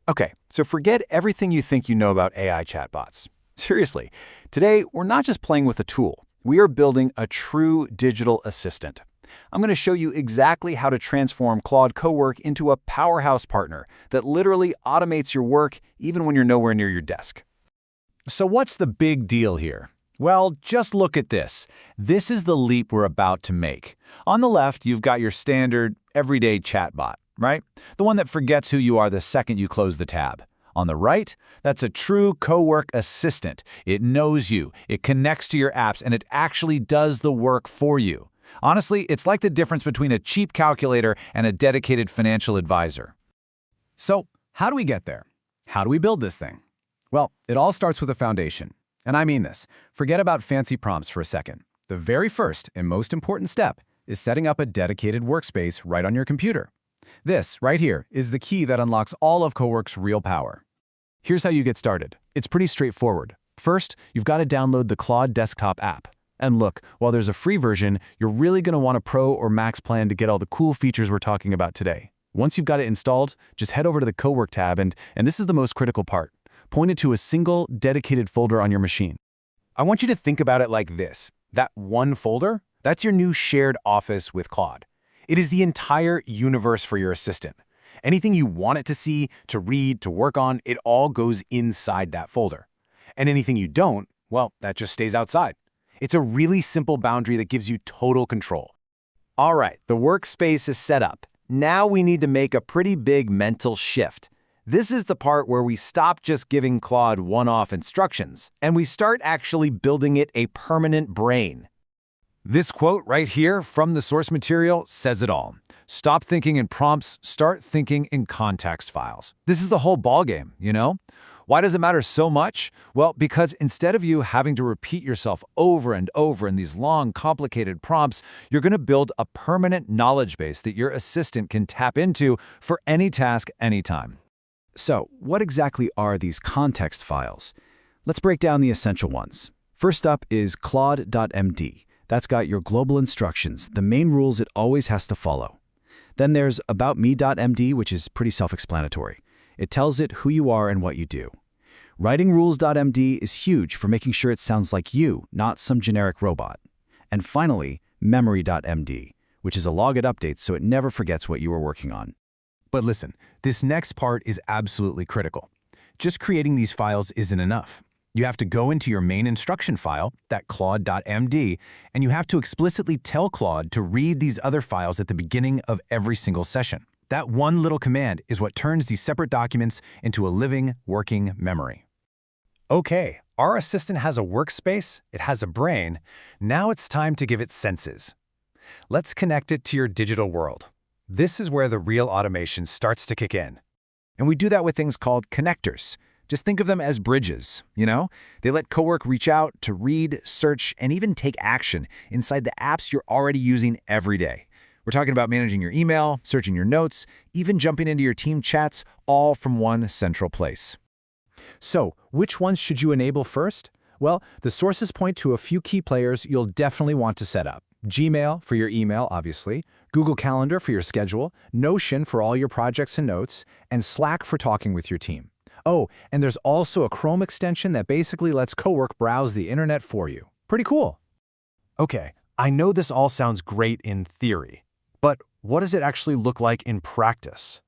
Okay, so forget everything you think you know about AI chatbots. Seriously, today we're not just playing with a tool. We are building a true digital assistant. I'm going to show you exactly how to transform Claude Cowork into a powerhouse partner that literally automates your work even when you're nowhere near your desk. So what's the big deal here? Well, just look at this. This is the leap we're about to make. On the left, you've got your standard, everyday chatbot, right? The one that forgets who you are the second you close the tab. On the right, that's a true Cowork assistant. It knows you, it connects to your apps, and it actually does the work for you. Honestly, it's like the difference between a cheap calculator and a dedicated financial advisor. So, how do we get there? How do we build this thing? Well, it all starts with a foundation. And I mean this. Forget about fancy prompts for a second. The very first and most important step is setting up a dedicated workspace right on your computer. This, right here, is the key that unlocks all of Cowork's real power. Here's how you get started. It's pretty straightforward. First, you've got to download the Claude desktop app. And look, while there's a free version, you're really going to want a Pro or Max plan to get all the cool features we're talking about today. Once you've got it installed, just head over to the Cowork tab and this is the most critical part. Point it to a single, dedicated folder on your machine. I want you to think about it like this. That one folder, that's your new shared office with Claude. It is the entire universe for your assistant. Anything you want it to see, to read, to work on, it all goes inside that folder. And anything you don't, well, that just stays outside. It's a really simple boundary that gives you total control. All right, the workspace is set up. Now we need to make a pretty big mental shift. This is the part where we stop just giving Claude one-off instructions, and we start actually building it a permanent brain. This quote right here from the source material says it all. Stop thinking in prompts, start thinking in context files. This is the whole ballgame, you know? Why does it matter so much? Well, because instead of you having to repeat yourself over and over in these long, complicated prompts, you're going to build a permanent knowledge base that your assistant can tap into for any task, anytime. So, what exactly are these context files? Let's break down the essential ones. First up is Claude.md. That's got your global instructions, the main rules it always has to follow. Then there's AboutMe.md, which is pretty self-explanatory. It tells it who you are and what you do. WritingRules.md is huge for making sure it sounds like you, not some generic robot. And finally, Memory.md, which is a log it updates so it never forgets what you were working on. But listen, this next part is absolutely critical. Just creating these files isn't enough. You have to go into your main instruction file, that Claude.md, and you have to explicitly tell Claude to read these other files at the beginning of every single session. That one little command is what turns these separate documents into a living, working memory. Okay, our assistant has a workspace, it has a brain. Now it's time to give it senses. Let's connect it to your digital world. This is where the real automation starts to kick in. And we do that with things called connectors. Just think of them as bridges, you know? They let Cowork reach out to read, search, and even take action inside the apps you're already using every day. We're talking about managing your email, searching your notes, even jumping into your team chats, all from one central place. So, which ones should you enable first? Well, the sources point to a few key players you'll definitely want to set up. Gmail for your email, obviously, Google Calendar for your schedule, Notion for all your projects and notes, and Slack for talking with your team. Oh, and there's also a Chrome extension that basically lets Cowork browse the internet for you. Pretty cool. Okay, I know this all sounds great in theory, but what does it actually look like in practice?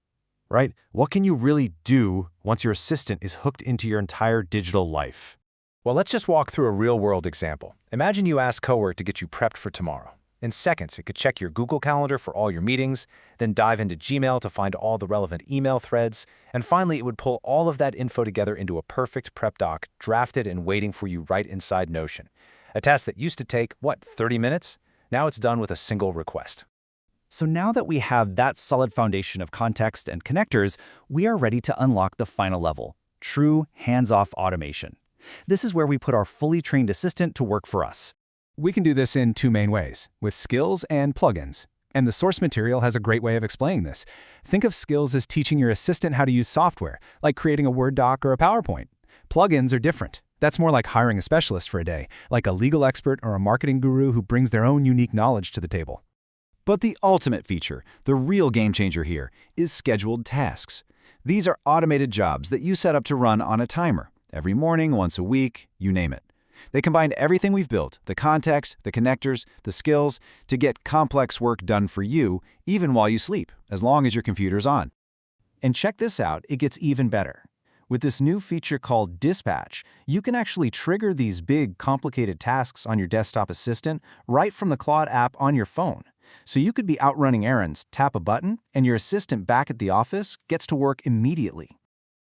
Right? What can you really do once your assistant is hooked into your entire digital life? Well, let's just walk through a real-world example. Imagine you ask Cowork to get you prepped for tomorrow. In seconds, it could check your Google Calendar for all your meetings, then dive into Gmail to find all the relevant email threads, and finally, it would pull all of that info together into a perfect prep doc, drafted and waiting for you right inside Notion. A task that used to take, 30 minutes? Now it's done with a single request. So now that we have that solid foundation of context and connectors, we are ready to unlock the final level, true hands-off automation. This is where we put our fully trained assistant to work for us. We can do this in two main ways, with skills and plugins. And the source material has a great way of explaining this. Think of skills as teaching your assistant how to use software, like creating a Word doc or a PowerPoint. Plugins are different. That's more like hiring a specialist for a day, like a legal expert or a marketing guru who brings their own unique knowledge to the table. But the ultimate feature, the real game changer here, is scheduled tasks. These are automated jobs that you set up to run on a timer, every morning, once a week, you name it. They combine everything we've built, the context, the connectors, the skills, to get complex work done for you, even while you sleep, as long as your computer's on. And check this out, it gets even better. With this new feature called Dispatch, you can actually trigger these big, complicated tasks on your desktop assistant right from the Claude app on your phone. So you could be out running errands, tap a button, and your assistant back at the office gets to work immediately.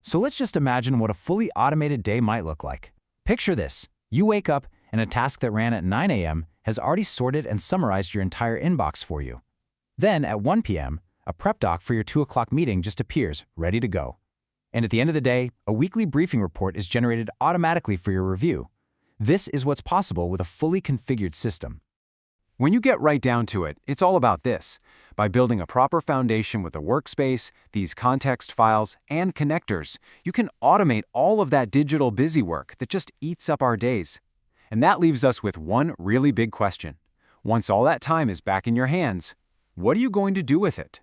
So let's just imagine what a fully automated day might look like. Picture this. You wake up, and a task that ran at 9 a.m. has already sorted and summarized your entire inbox for you. Then, at 1 p.m., a prep doc for your 2 o'clock meeting just appears, ready to go. And at the end of the day, a weekly briefing report is generated automatically for your review. This is what's possible with a fully configured system. When you get right down to it, it's all about this. By building a proper foundation with a workspace, these context files, and connectors, you can automate all of that digital busy work that just eats up our days. And that leaves us with one really big question. Once all that time is back in your hands, what are you going to do with it?